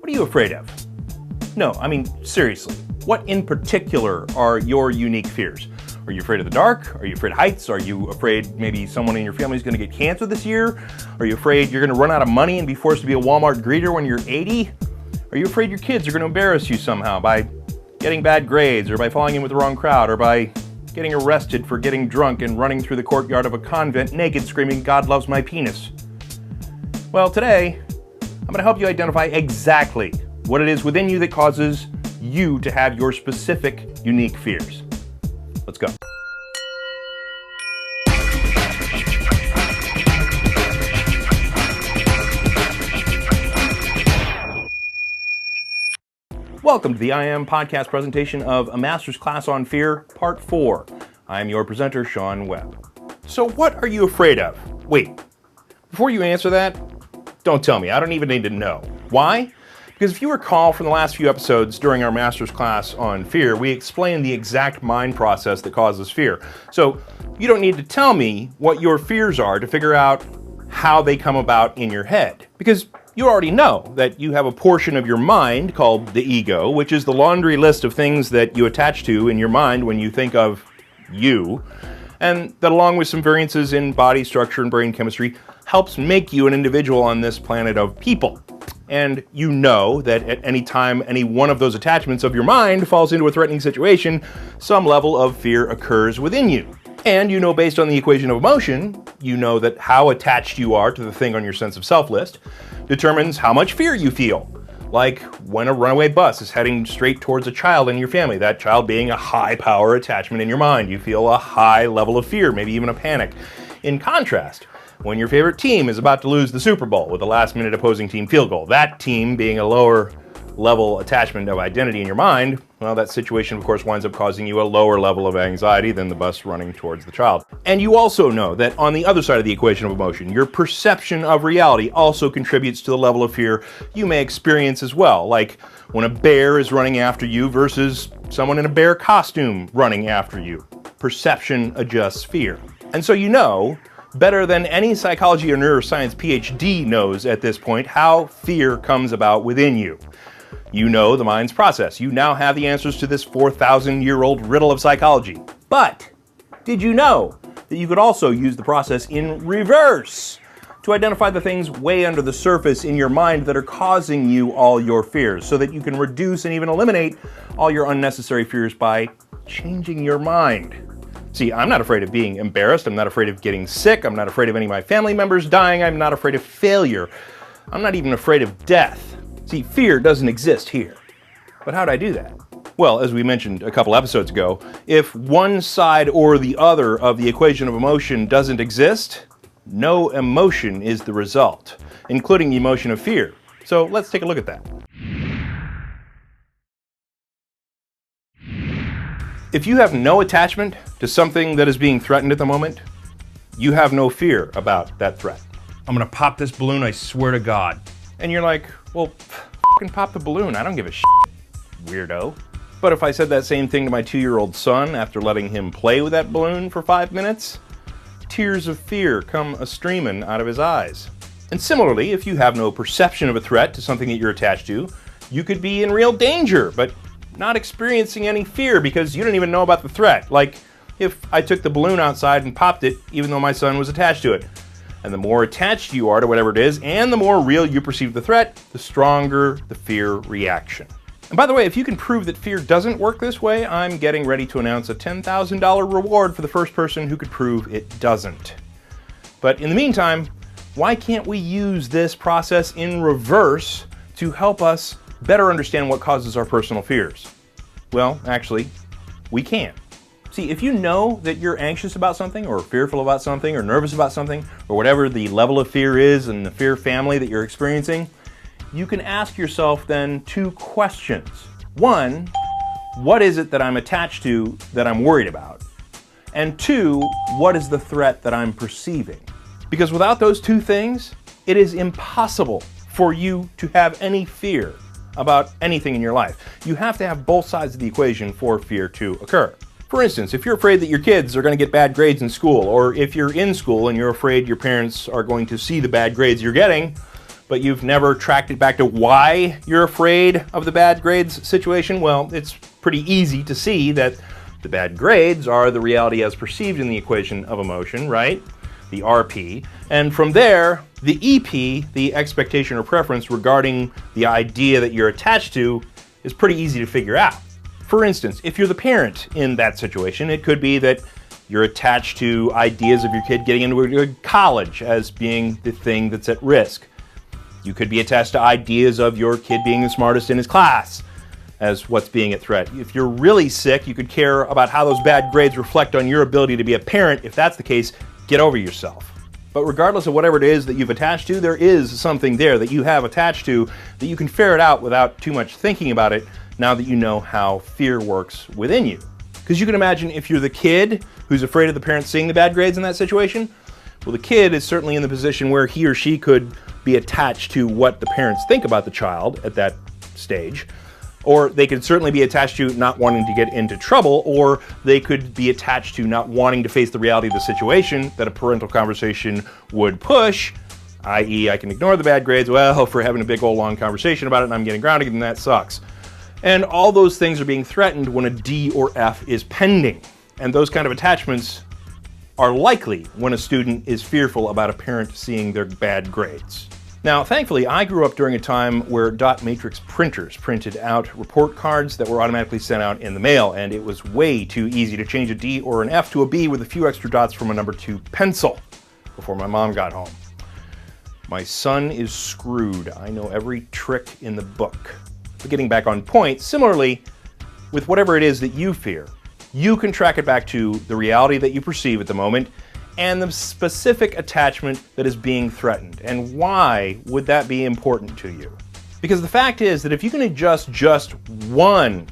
What are you afraid of? No, I mean, seriously, what in particular are your unique fears? Are you afraid of the dark? Are you afraid of heights? Are you afraid maybe someone in your family is going to get cancer this year? Are you afraid you're going to run out of money and be forced to be a Walmart greeter when you're 80? Are you afraid your kids are going to embarrass you somehow by getting bad grades, or by falling in with the wrong crowd, or by getting arrested for getting drunk and running through the courtyard of a convent naked screaming, "God loves my penis"? Well, today, I'm going to help you identify exactly what it is within you that causes you to have your specific, unique fears. Let's go. Welcome to the I Am podcast presentation of A Master's Class on Fear, Part 4. I am your presenter, Sean Webb. So what are you afraid of? Wait, before you answer that, don't tell me. I don't even need to know. Why? Because if you recall from the last few episodes during our Master's Class on Fear, we explained the exact mind process that causes fear. So you don't need to tell me what your fears are to figure out how they come about in your head. Because you already know that you have a portion of your mind called the ego, which is the laundry list of things that you attach to in your mind when you think of you, and that along with some variances in body structure and brain chemistry helps make you an individual on this planet of people. And you know that at any time any one of those attachments of your mind falls into a threatening situation, some level of fear occurs within you. And you know, based on the equation of emotion, you know that how attached you are to the thing on your sense of self list determines how much fear you feel. Like when a runaway bus is heading straight towards a child in your family, that child being a high power attachment in your mind, you feel a high level of fear, maybe even a panic. In contrast, when your favorite team is about to lose the Super Bowl with a last-minute opposing team field goal, that team being a lower level attachment of identity in your mind, well, that situation, of course, winds up causing you a lower level of anxiety than the bus running towards the child. And you also know that on the other side of the equation of emotion, your perception of reality also contributes to the level of fear you may experience as well, like when a bear is running after you versus someone in a bear costume running after you. Perception adjusts fear. And so you know, better than any psychology or neuroscience PhD knows at this point, how fear comes about within you. You know the mind's process. You now have the answers to this 4,000-year-old riddle of psychology. But did you know that you could also use the process in reverse to identify the things way under the surface in your mind that are causing you all your fears, so that you can reduce and even eliminate all your unnecessary fears by changing your mind? See, I'm not afraid of being embarrassed. I'm not afraid of getting sick. I'm not afraid of any of my family members dying. I'm not afraid of failure. I'm not even afraid of death. See, fear doesn't exist here. But how'd I do that? Well, as we mentioned a couple episodes ago, if one side or the other of the equation of emotion doesn't exist, no emotion is the result, including the emotion of fear. So let's take a look at that. If you have no attachment to something that is being threatened at the moment, you have no fear about that threat. I'm gonna pop this balloon, I swear to God. And you're like, well, f***ing pop the balloon, I don't give a shit, weirdo. But if I said that same thing to my 2-year-old son after letting him play with that balloon for 5 minutes, tears of fear come a-streamin' out of his eyes. And similarly, if you have no perception of a threat to something that you're attached to, you could be in real danger, but not experiencing any fear because you don't even know about the threat. Like if I took the balloon outside and popped it, even though my son was attached to it. And the more attached you are to whatever it is, and the more real you perceive the threat, the stronger the fear reaction. And by the way, if you can prove that fear doesn't work this way, I'm getting ready to announce a $10,000 reward for the first person who could prove it doesn't. But in the meantime, why can't we use this process in reverse to help us better understand what causes our personal fears? Well, actually, we can. See, if you know that you're anxious about something, or fearful about something, or nervous about something, or whatever the level of fear is in the fear family that you're experiencing, you can ask yourself then 2 questions. 1, what is it that I'm attached to that I'm worried about? And 2, what is the threat that I'm perceiving? Because without those 2 things, it is impossible for you to have any fear about anything in your life. You have to have both sides of the equation for fear to occur. For instance, if you're afraid that your kids are going to get bad grades in school, or if you're in school and you're afraid your parents are going to see the bad grades you're getting, but you've never tracked it back to why you're afraid of the bad grades situation, well, it's pretty easy to see that the bad grades are the reality as perceived in the equation of emotion, right? The RP. And from there, the EP, the expectation or preference regarding the idea that you're attached to, is pretty easy to figure out. For instance, if you're the parent in that situation, it could be that you're attached to ideas of your kid getting into a good college as being the thing that's at risk. You could be attached to ideas of your kid being the smartest in his class as what's being at threat. If you're really sick, you could care about how those bad grades reflect on your ability to be a parent. If that's the case, get over yourself. But regardless of whatever it is that you've attached to, there is something there that you have attached to that you can ferret out without too much thinking about it now that you know how fear works within you. Because you can imagine if you're the kid who's afraid of the parents seeing the bad grades in that situation, well, the kid is certainly in the position where he or she could be attached to what the parents think about the child at that stage. Or they could certainly be attached to not wanting to get into trouble, or they could be attached to not wanting to face the reality of the situation that a parental conversation would push, i.e. I can ignore the bad grades, well, for having a big old long conversation about it and I'm getting grounded and that sucks. And all those things are being threatened when a D or F is pending. And those kind of attachments are likely when a student is fearful about a parent seeing their bad grades. Now, thankfully, I grew up during a time where dot matrix printers printed out report cards that were automatically sent out in the mail, and it was way too easy to change a D or an F to a B with a few extra dots from a number 2 pencil before my mom got home. My son is screwed. I know every trick in the book. But getting back on point, similarly, with whatever it is that you fear, you can track it back to the reality that you perceive at the moment and the specific attachment that is being threatened. And why would that be important to you? Because the fact is that if you can adjust just one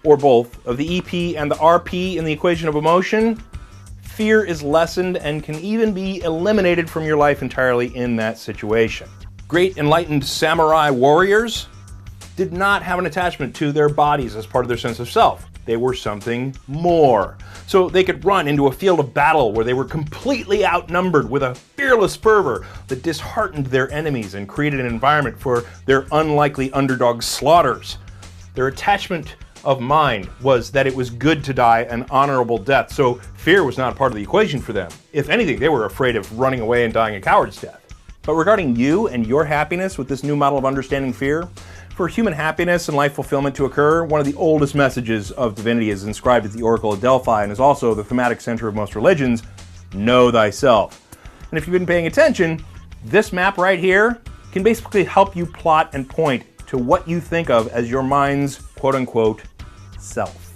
or both of the EP and the RP in the equation of emotion, fear is lessened and can even be eliminated from your life entirely in that situation. Great enlightened samurai warriors did not have an attachment to their bodies as part of their sense of self. They were something more. So they could run into a field of battle where they were completely outnumbered with a fearless fervor that disheartened their enemies and created an environment for their unlikely underdog slaughters. Their attachment of mind was that it was good to die an honorable death, so fear was not a part of the equation for them. If anything, they were afraid of running away and dying a coward's death. But regarding you and your happiness with this new model of understanding fear, for human happiness and life fulfillment to occur, one of the oldest messages of divinity is inscribed at the Oracle of Delphi and is also the thematic center of most religions: know thyself. And if you've been paying attention, this map right here can basically help you plot and point to what you think of as your mind's quote-unquote self.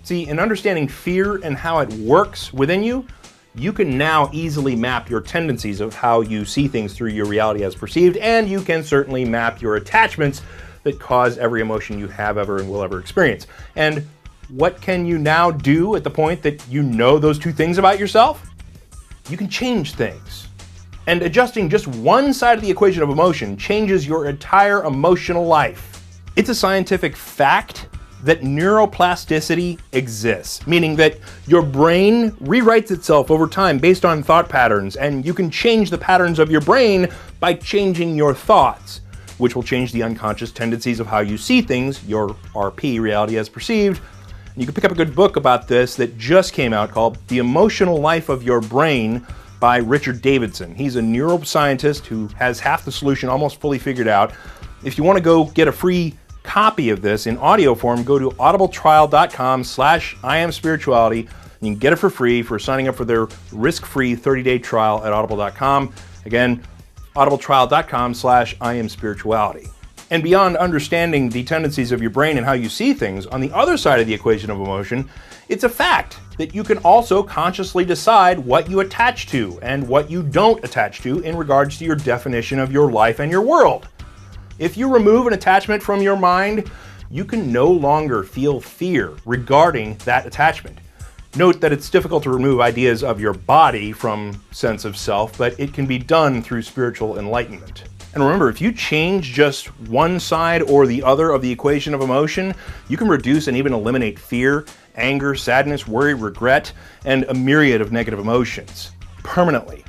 See, in understanding fear and how it works within you, you can now easily map your tendencies of how you see things through your reality as perceived, and you can certainly map your attachments that cause every emotion you have ever and will ever experience. And what can you now do at the point that you know those two things about yourself? You can change things. And adjusting just one side of the equation of emotion changes your entire emotional life. It's a scientific fact that neuroplasticity exists, meaning that your brain rewrites itself over time based on thought patterns, and you can change the patterns of your brain by changing your thoughts, which will change the unconscious tendencies of how you see things, your RP, reality as perceived. And you can pick up a good book about this that just came out called The Emotional Life of Your Brain by Richard Davidson. He's a neuroscientist who has half the solution almost fully figured out. If you want to go get a free copy of this in audio form, go to audibletrial.com/IamSpirituality. You can get it for free for signing up for their risk-free 30-day trial at audible.com. Again, audibletrial.com/IamSpirituality. And beyond understanding the tendencies of your brain and how you see things, on the other side of the equation of emotion, it's a fact that you can also consciously decide what you attach to and what you don't attach to in regards to your definition of your life and your world. If you remove an attachment from your mind, you can no longer feel fear regarding that attachment. Note that it's difficult to remove ideas of your body from sense of self, but it can be done through spiritual enlightenment. And remember, if you change just one side or the other of the equation of emotion, you can reduce and even eliminate fear, anger, sadness, worry, regret, and a myriad of negative emotions permanently.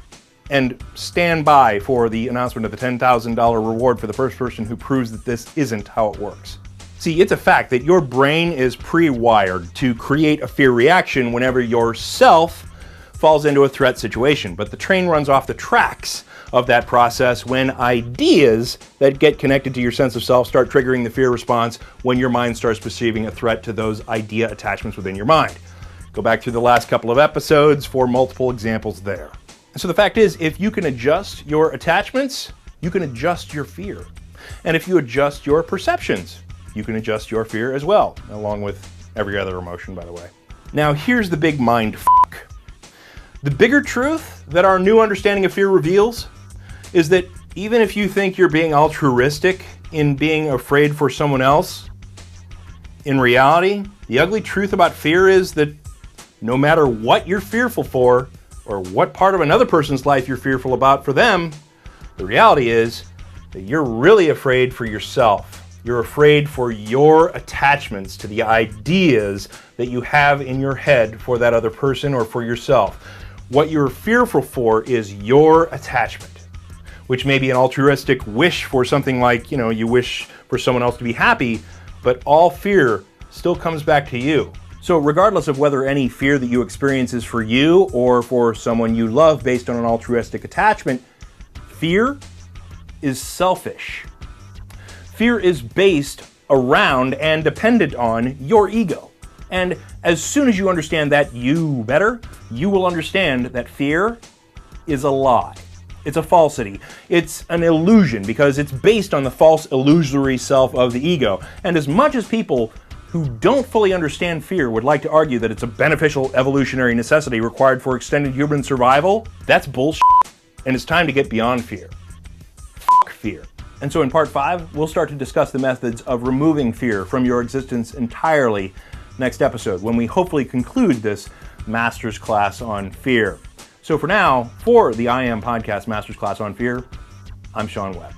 And stand by for the announcement of the $10,000 reward for the first person who proves that this isn't how it works. See, it's a fact that your brain is pre-wired to create a fear reaction whenever yourself falls into a threat situation, but the train runs off the tracks of that process when ideas that get connected to your sense of self start triggering the fear response when your mind starts perceiving a threat to those idea attachments within your mind. Go back through the last couple of episodes for multiple examples there. And so the fact is, if you can adjust your attachments, you can adjust your fear. And if you adjust your perceptions, you can adjust your fear as well, along with every other emotion, by the way. Now, here's the big mind f***. The bigger truth that our new understanding of fear reveals is that even if you think you're being altruistic in being afraid for someone else, in reality, the ugly truth about fear is that no matter what you're fearful for, or what part of another person's life you're fearful about for them, the reality is that you're really afraid for yourself. You're afraid for your attachments to the ideas that you have in your head for that other person or for yourself. What you're fearful for is your attachment, which may be an altruistic wish for something like, you wish for someone else to be happy, but all fear still comes back to you. So regardless of whether any fear that you experience is for you or for someone you love based on an altruistic attachment, fear is selfish. Fear is based around and dependent on your ego. And as soon as you understand that you better, you will understand that fear is a lie. It's a falsity. It's an illusion because it's based on the false illusory self of the ego. And as much as people who don't fully understand fear would like to argue that it's a beneficial evolutionary necessity required for extended human survival, that's bullshit. And it's time to get beyond fear. F*** fear. And so in part 5, we'll start to discuss the methods of removing fear from your existence entirely next episode, when we hopefully conclude this master's class on fear. So for now, for the I Am Podcast Master's Class on Fear, I'm Sean Webb.